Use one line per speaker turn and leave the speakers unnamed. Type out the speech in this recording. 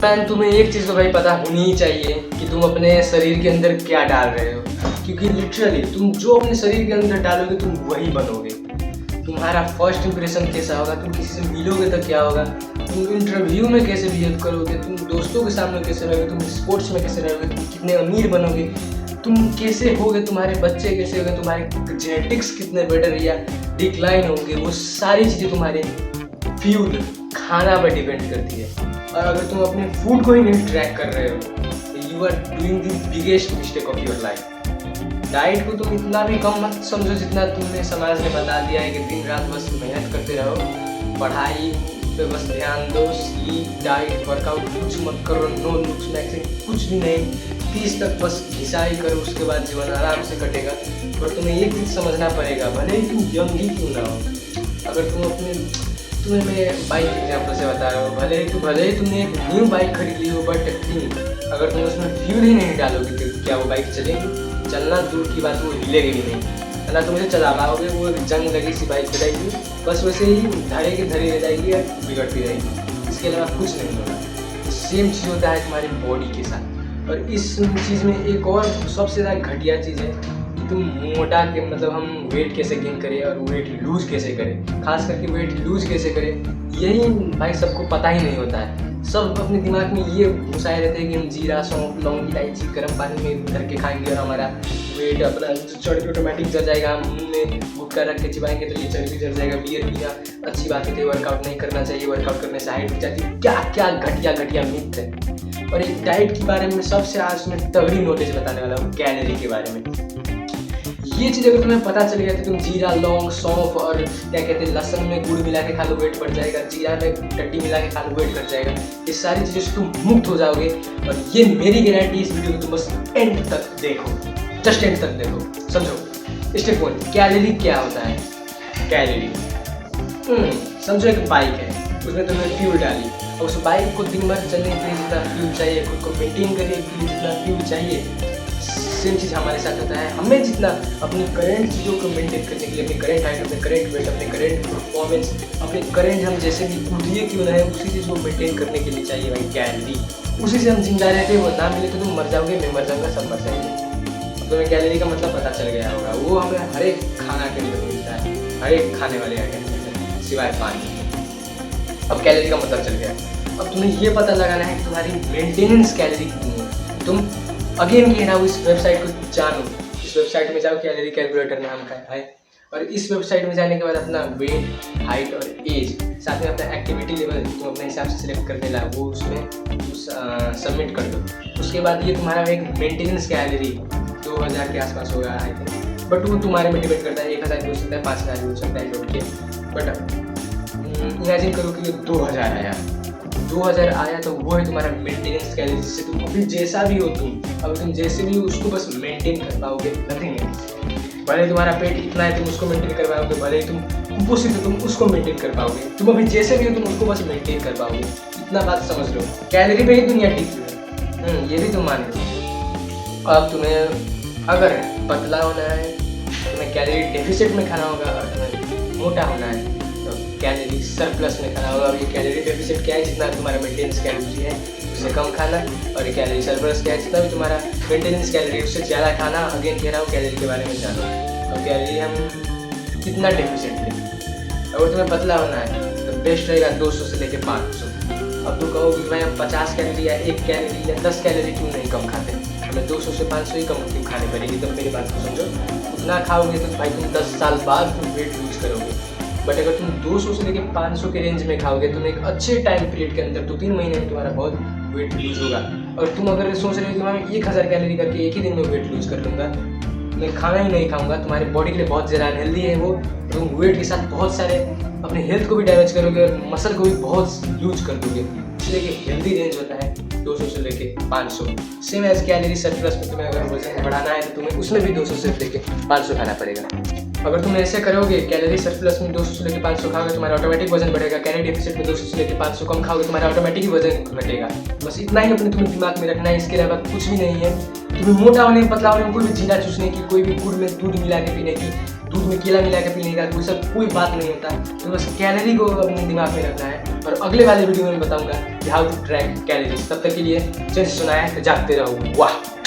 Man तुम्हें एक चीज़ तो भाई पता होनी ही चाहिए कि तुम अपने शरीर के अंदर क्या डाल रहे हो, क्योंकि लिटरली तुम जो अपने शरीर के अंदर डालोगे तुम वही बनोगे। तुम्हारा फर्स्ट इंप्रेशन कैसा होगा, तुम किसी से मिलोगे तो क्या होगा, तुम इंटरव्यू में कैसे बिहेव करोगे, तुम दोस्तों के सामने कैसे रहोगे, तुम स्पोर्ट्स में कैसे रहोगे, तुम कितने अमीर बनोगे, तुम कैसे होगे, तुम्हारे बच्चे कैसे होंगे, तुम्हारे जेनेटिक्स कितने बेटर या डिक्लाइन होंगे, वो सारी चीज़ें तुम्हारे फ्यूल खाना पर डिपेंड करती है। और अगर तुम अपने फूड को ही नहीं ट्रैक कर रहे हो तो you are doing the biggest mistake of your life. Diet को तुम इतना भी कम मत समझो जितना तुमने समाज ने बता दिया है कि दिन रात बस मेहनत करते रहो, पढ़ाई पे बस ध्यान दो, स्लीप, डाइट, वर्कआउट कुछ मत करो, नो लुक्स मैक्सिंग कुछ भी नहीं, 30 तक बस घिसाई करो, उसके बाद जीवन आराम से कटेगा। पर तुम्हें एक चीज़ समझना पड़ेगा, भले ही तुम यंग ही क्यों ना हो, अगर तुम्हें मैं बाइक एग्जाम्पल से बता रहा हूँ, भले ही तुमने एक न्यू बाइक खरीद ली हो, बट अगर तुम उसमें फ्यूल ही नहीं डालोगे तो क्या वो बाइक चलेगी? चलना दूर की बात, वो हिलेगी भी नहीं, है ना। तुम इसे चला पाओगे, वो जंग लगी सी बाइक चलाएगी, बस वैसे ही धड़े के धड़े रह जाएगी या बिगड़ती रहेगी, इसके अलावा कुछ नहीं होगा। सेम चीज़ होता है तुम्हारी बॉडी के साथ। और इस चीज़ में एक और सबसे ज़्यादा घटिया चीज़ है, तुम मोटा के मतलब हम वेट कैसे गेन करें और वेट लूज कैसे करें, खास करके वेट लूज कैसे करें, यही भाई सबको पता ही नहीं होता है। सब अपने दिमाग में ये घुसाए रहते हैं कि हम जीरा, सौंफ, लौंग, इलायची गर्म पानी में भर के खाएंगे और हमारा वेट अपना चढ़ के ऑटोमेटिक चढ़ जाएगा। हम मुंह में गुटखा रख के चिबाएंगे तो ये चर्बी चढ़ जाएगा। बियर पीना अच्छी बात होती है, वर्कआउट नहीं करना चाहिए, वर्कआउट करने से हाइट हो जाती है। क्या क्या घटिया मिथ है। और एक डाइट के बारे में सबसे आज मैं तगड़ी नॉलेज बताने वाला हूँ, कैलोरी के बारे में। ये चीज़ अगर तुम्हें पता चल गया तो तुम जीरा, लौंग, सौंफ और क्या कहते हैं लहसुन में गुड़ मिला के खा लो, वेट बढ़ जाएगा, जीरा में टट्टी मिला के खा लो, वेट घट जाएगा। ये सारी चीज़ें से तुम मुक्त हो जाओगे। और ये मेरी गारंटी, इस वीडियो को तुम बस एंड तक देखो, जस्ट एंड तक देखो, समझो। स्टेप 1, कैलोरी क्या होता है। कैलोरी समझो एक बाइक है, उसमें तुमने फ्यूल डाली और उस बाइक को दिन भर चलने के लिए जितना फ्यूल चाहिए, खुद को मेंटेन करने के लिए जितना फ्यूल चाहिए, सेम चीज़ हमारे साथ होता है। हमें जितना अपनी करंट चीज़ों को मेंटेन करने के लिए, अपनी करंट हाइट, अपने करंट वेट, अपने करंट परफॉर्मेंस, अपने करंट हम जैसे भी कूदिए क्यों ना है, उसी चीज़ को मेंटेन करने के लिए चाहिए भाई कैलोरी। उसी से हम जिंदा रहते हैं। वो ना मिले तो तुम मर जाओगे, मैं मर जाऊँगा, सब मर जाएंगे। तो तुम्हें कैलोरी का मतलब पता चल गया होगा। वो हमें हर एक खाना के अंदर मिलता है, हर एक खाने वाले आइटम सिवाय पानी। अब कैलोरी का मतलब चल गया। अब तुम्हें ये पता लगाना है कि तुम्हारी मेंटेनेंस कैलोरी कितनी है। तुम अगेन कह रहा हूँ, इस वेबसाइट को जानो, इस वेबसाइट में जाओ, कैलोरी कैलकुलेटर नाम का है। और इस वेबसाइट में जाने के बाद अपना वेट, हाइट और एज, साथ में अपना एक्टिविटी लेवल तुम अपने हिसाब से सिलेक्ट कर देना, वो उसमें सबमिट कर दो। उसके बाद ये तुम्हारा एक मेंटेनेंस कैलोरी 2000 के आसपास होगा आई थिंक, बट वो तुम्हारे में डिपेंड करता है। 1000 भी हो सकता है, 5000 भी हो सकता है, जोड़ के। बट इमेजिन करो कि ये 2000 आया, 2000 आया तो वो है तुम्हारा मेंटेनेंस कैलोरी, जिससे तुम अभी जैसा भी हो, अब तुम जैसे भी हो उसको बस मेंटेन कर पाओगे, नथिंग है। भले तुम्हारा पेट इतना है तुम उसको मेंटेन कर पाओगे, भले तुम कुपोषित हो तुम उसको मेंटेन कर पाओगे, तुम अभी जैसे भी हो तुम उसको बस मेंटेन कर पाओगे। इतना बात समझ लो, कैलोरी पे ही दुनिया टिकी है, ये भी तुम मान लो। अब तुम्हें अगर पतला होना है, तुम्हें कैलोरी डेफिसिट में खाना होगा, और तुम्हें मोटा होना है कैलोरी सरप्लस में खाना होगा। और ये कैलोरी डेफिसिट क्या है, जितना तुम्हारा मेंटेनेंस कैलोरी है उससे कम खाना, और ये कैलोरी सरप्लस क्या है, जितना भी तुम्हारा मेंटेनेंस कैलोरी है उससे ज़्यादा खाना। अगेन कह रहा हूँ कैलोरी के बारे में जानो। और कैलोरी हम कितना डेफिसिट लें। अगर तुम्हें पतला होना है तो बेस्ट रहेगा 200 से लेकर 500। अब तुम कहोगे भाई हम 50 कैलोरी या 1 कैलोरी या 10 कैलोरी क्यों नहीं कम खाते, हमें 200 से 500 ही कम क्यों खाने पड़ेगी। तो मेरी बात को समझो, उतना खाओगे तो भाई तुम 10 साल बाद तुम वेट लूज करोगे। बट अगर तुम 200 से लेकर 500 के रेंज में खाओगे, तुम एक अच्छे टाइम पीरियड के अंदर 2-3 महीने में तुम्हारा बहुत वेट लूज होगा। और तुम अगर सोच रहे हो कि मैं 1000 कैलोरी करके एक ही दिन में वेट लूज कर लूँगा, मैं खाना ही नहीं खाऊंगा, तुम्हारे बॉडी के लिए बहुत ज़्यादा अनहेल्दी है वो। तुम वेट के साथ बहुत सारे अपने हेल्थ को भी डैमेज करोगे और मसल को भी बहुत लूज कर दोगे। इसलिए कि हेल्दी रेंज होता है 200 से लेके 500। सेम एज कैलोरी सरप्लस में तुम्हें अगर वजन बढ़ाना है तो तुम्हें उसमें भी 200 से लेके 500 खाना पड़ेगा। अगर तुम ऐसे करोगे, कैलोरी सरप्लस में 200 से लेकर 500 खाओगे, तुम्हारा ऑटोमेटिक वजन बढ़ेगा। कैलोरी डेफिसिट में 200 से लेकर 500 कम खाओगे, तुम्हारा ऑटोमेटिक ही वजन घटेगा। बस इतना ही अपने तुम्हें दिमाग में रखना है, इसके अलावा कुछ भी नहीं है। तुम्हें मोटा होने, पतला होने में कोई भी जीरा चूसने की, कोई भी गुड़ में दूध मिला के पीने की दूध में केला मिला के पीने का, वो सब कोई बात नहीं होता। तो बस कैलोरी को अपने दिमाग में रखना है। और अगले वाले वीडियो में बताऊंगा कि हाउ टू ट्रैक कैलोरीज। तब तक के लिए चलिए सुनाया तो जागते रहो। वाह।